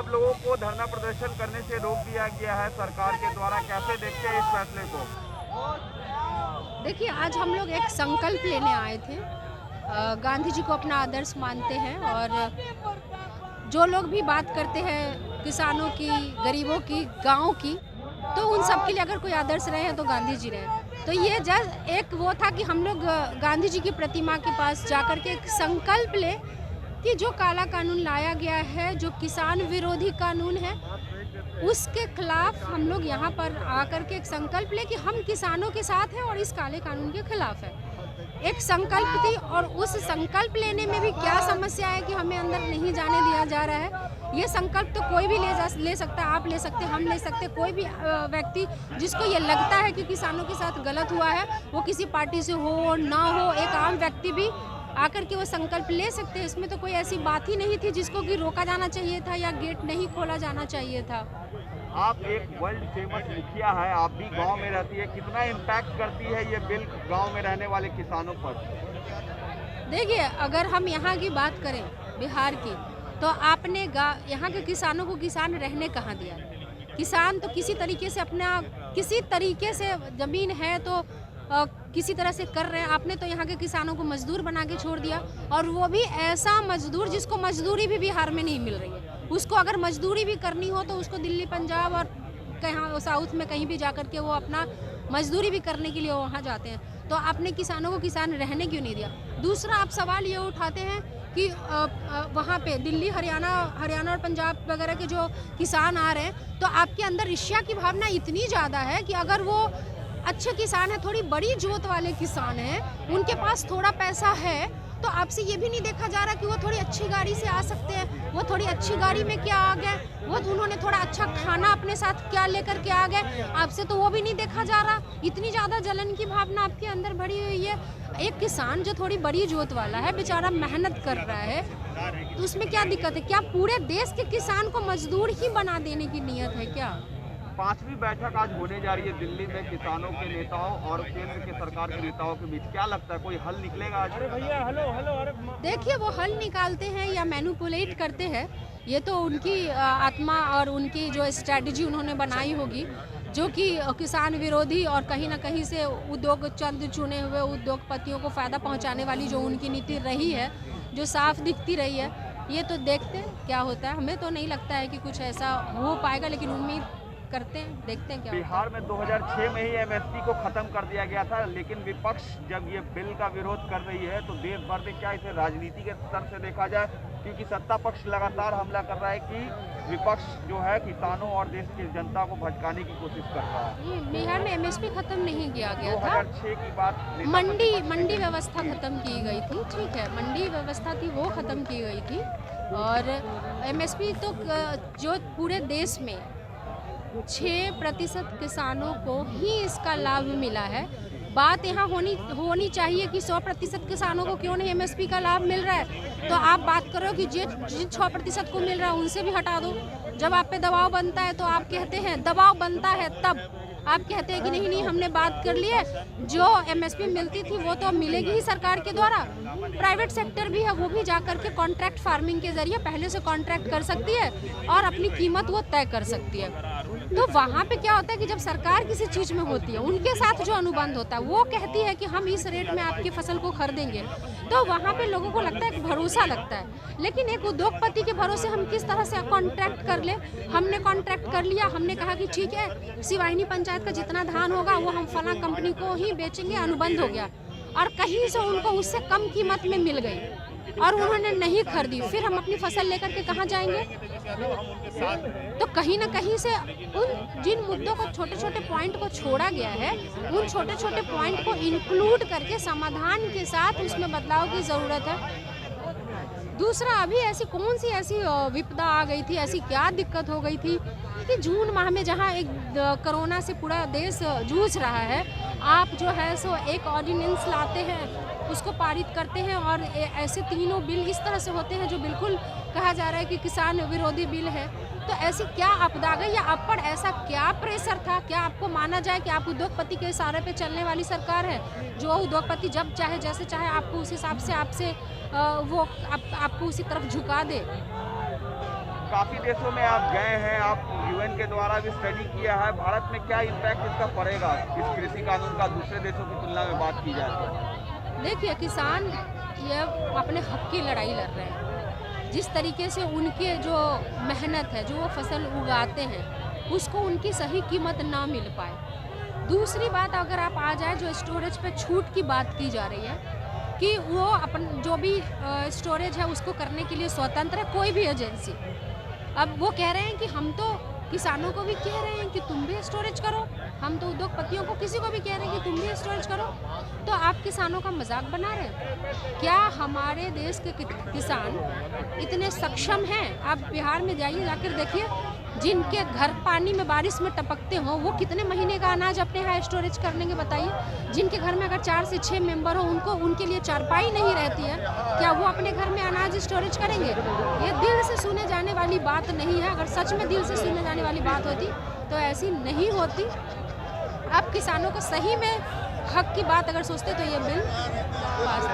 आप लोगों को धरना प्रदर्शन करने से रोक दिया गया है सरकार के द्वारा, कैसे देखते हैं इस फैसले को? देखिए, आज हम लोग एक संकल्प लेने आए थे। गांधी जी को अपना आदर्श मानते हैं और जो लोग भी बात करते हैं किसानों की, गरीबों की, गाँव की, तो उन सब के लिए अगर कोई आदर्श रहे हैं तो गांधी जी रहे। तो ये जस्ट एक वो था कि हम लोग गांधी जी की प्रतिमा के पास जाकर के एक संकल्प लें कि जो काला कानून लाया गया है, जो किसान विरोधी कानून है, उसके खिलाफ हम लोग यहाँ पर आकर के एक संकल्प ले कि हम किसानों के साथ हैं और इस काले कानून के खिलाफ है। एक संकल्प थी और उस संकल्प लेने में भी क्या समस्या है कि हमें अंदर नहीं जाने दिया जा रहा है। ये संकल्प तो कोई भी ले सकता है, आप ले सकते हैं, हम ले सकते हैं, कोई भी व्यक्ति जिसको ये लगता है कि किसानों के साथ गलत हुआ है, वो किसी पार्टी से हो ना हो, एक आम व्यक्ति भी आकर के वो संकल्प ले सकते हैं। इसमें तो कोई ऐसी बात ही नहीं थी जिसको कि रोका जाना चाहिए था या गेट नहीं खोला जाना चाहिए था। आप एक वर्ल्ड फेमस मुखिया है, आप भी गांव में रहती है, कितना इम्पैक्ट करती है ये बिल गांव में रहने वाले किसानों पर? देखिए, अगर हम यहाँ की बात करें बिहार की, तो आपने यहाँ के किसानों को किसान रहने कहाँ दिया? किसान तो किसी तरीके से ज़मीन है तो किसी तरह से कर रहे हैं। आपने तो यहाँ के किसानों को मजदूर बना के छोड़ दिया, और वो भी ऐसा मजदूर जिसको मजदूरी भी बिहार में नहीं मिल रही है। उसको अगर मजदूरी भी करनी हो तो उसको दिल्ली, पंजाब और कहीं साउथ में कहीं भी जाकर के वो अपना मजदूरी भी करने के लिए वहाँ जाते हैं। तो आपने किसानों को किसान रहने क्यों नहीं दिया? दूसरा, आप सवाल ये उठाते हैं कि वहाँ पे दिल्ली, हरियाणा और पंजाब वगैरह के जो किसान आ रहे हैं, तो आपके अंदर ईर्ष्या की भावना इतनी ज़्यादा है कि अगर वो अच्छे किसान हैं, थोड़ी बड़ी जोत वाले किसान हैं, उनके पास थोड़ा पैसा है, तो आपसे ये भी नहीं देखा जा रहा कि वो थोड़ी अच्छी गाड़ी से आ सकते हैं। वो थोड़ी अच्छी गाड़ी में क्या आ गए, वो उन्होंने थोड़ा अच्छा खाना अपने साथ क्या लेकर के आ गए, आपसे तो वो भी नहीं देखा जा रहा। इतनी ज़्यादा जलन की भावना आपके अंदर भरी हुई है। एक किसान जो थोड़ी बड़ी जोत वाला है, बेचारा मेहनत कर रहा है, तो उसमें क्या दिक्कत है? क्या पूरे देश के किसान को मजदूर ही बना देने की नीयत है क्या? 5वीं बैठक आज होने जा रही है दिल्ली में किसानों के नेताओं और केंद्र के सरकार के नेताओं के बीच, क्या लगता है कोई हल निकलेगा आज? अरे भैया, हेलो हेलो। अरे देखिए, वो हल निकालते हैं या मैनिपुलेट करते हैं, ये तो उनकी आत्मा और उनकी जो स्ट्रैटेजी उन्होंने बनाई होगी, जो कि किसान विरोधी और कहीं ना कहीं से चंद चुने हुए उद्योगपतियों को फ़ायदा पहुंचाने वाली जो उनकी नीति रही है, जो साफ दिखती रही है। ये तो देखते हैं क्या होता है। हमें तो नहीं लगता है कि कुछ ऐसा हो पाएगा, लेकिन उम्मीद करते हैं, देखते हैं क्या होता है। बिहार में 2006 में ही एमएसपी को खत्म कर दिया गया था, लेकिन विपक्ष जब ये बिल का विरोध कर रही है तो देश भर में क्या इसे राजनीति के स्तर से देखा जाए? क्योंकि सत्ता पक्ष लगातार हमला कर रहा है कि विपक्ष जो है किसानों और देश की जनता को भटकाने की कोशिश कर रहा है। बिहार में एमएसपी खत्म नहीं किया गया था, 2006 की बात, मंडी व्यवस्था खत्म की गई थी। ठीक है, मंडी व्यवस्था थी वो खत्म की गई थी, और एमएसपी तो जो पूरे देश में 6% किसानों को ही इसका लाभ मिला है। बात यहाँ होनी चाहिए कि 100% किसानों को क्यों नहीं एमएसपी का लाभ मिल रहा है। तो आप बात करो कि जिन 6% को मिल रहा है उनसे भी हटा दो। जब आप पे दबाव बनता है तो आप कहते हैं, दबाव बनता है तब आप कहते हैं कि नहीं नहीं, हमने बात कर ली है, जो एमएसपी मिलती थी वो तो मिलेगी ही सरकार के द्वारा। प्राइवेट सेक्टर भी है, वो भी जाकर के कॉन्ट्रैक्ट फार्मिंग के जरिए पहले से कॉन्ट्रैक्ट कर सकती है और अपनी कीमत वो तय कर सकती है। तो वहाँ पे क्या होता है कि जब सरकार किसी चीज़ में होती है, उनके साथ जो अनुबंध होता है, वो कहती है कि हम इस रेट में आपकी फसल को खरीदेंगे, तो वहाँ पे लोगों को लगता है कि भरोसा लगता है। लेकिन एक उद्योगपति के भरोसे हम किस तरह से कॉन्ट्रैक्ट कर ले? हमने कॉन्ट्रैक्ट कर लिया, हमने कहा कि ठीक है, सिवाहिनी पंचायत का जितना धान होगा वो हम फला कंपनी को ही बेचेंगे, अनुबंध हो गया, और कहीं से उनको उससे कम कीमत में मिल गई और उन्होंने नहीं खरीदी, फिर हम अपनी फसल लेकर के कहाँ जाएंगे? तो कहीं ना कहीं से उन जिन मुद्दों को, छोटे छोटे पॉइंट को छोड़ा गया है, उन छोटे छोटे पॉइंट को इंक्लूड करके समाधान के साथ उसमें बदलाव की ज़रूरत है। दूसरा, अभी ऐसी कौन सी ऐसी विपदा आ गई थी, ऐसी क्या दिक्कत हो गई थी कि जून माह में जहां एक कोरोना से पूरा देश जूझ रहा है, आप जो है सो एक ऑर्डिनेंस लाते हैं, उसको पारित करते हैं, और ऐसे तीनों बिल इस तरह से होते हैं जो बिल्कुल कहा जा रहा है कि किसान विरोधी बिल है। तो ऐसी क्या आपदा गई, या आप पर ऐसा क्या प्रेशर था? क्या आपको माना जाए कि आप उद्योगपति के इशारे पे चलने वाली सरकार है, जो उद्योगपति जब चाहे जैसे चाहे आपको उस हिसाब से आपसे वो आपको उसी तरफ झुका दे? काफ़ी देशों में आप गए हैं, आप यूएन के द्वारा भी स्टडी किया है, भारत में क्या इम्पैक्ट इसका पड़ेगा इस कृषि कानून का दूसरे देशों की तुलना में बात की जाए तो? देखिए, किसान ये अपने हक की लड़ाई लड़ रहे हैं। जिस तरीके से उनके जो मेहनत है, जो वो फसल उगाते हैं, उसको उनकी सही कीमत ना मिल पाए। दूसरी बात, अगर आप आ जाए जो स्टोरेज पे छूट की बात की जा रही है कि वो अपन जो भी स्टोरेज है उसको करने के लिए स्वतंत्र है कोई भी एजेंसी। अब वो कह रहे हैं कि हम तो किसानों को भी कह रहे हैं कि तुम भी स्टोरेज करो, हम तो उद्योगपतियों को किसी को भी कह रहे हैं कि तुम भी स्टोरेज करो, तो आप किसानों का मजाक बना रहे हैं। क्या हमारे देश के किसान इतने सक्षम हैं? आप बिहार में जाइए, जाकर देखिए, जिनके घर पानी में बारिश में टपकते हों, वो कितने महीने का अनाज अपने यहाँ स्टोरेज कर लेंगे बताइए। जिनके घर में अगर 4 से 6 मेंबर हो, उनके लिए चारपाई नहीं रहती है, क्या वो अपने घर में अनाज स्टोरेज करेंगे? ये दिल से सुने जाने वाली बात नहीं है। अगर सच में दिल से सुने जाने वाली बात होती तो ऐसी नहीं होती। आप किसानों को सही में हक की बात अगर सोचते तो ये बिल पास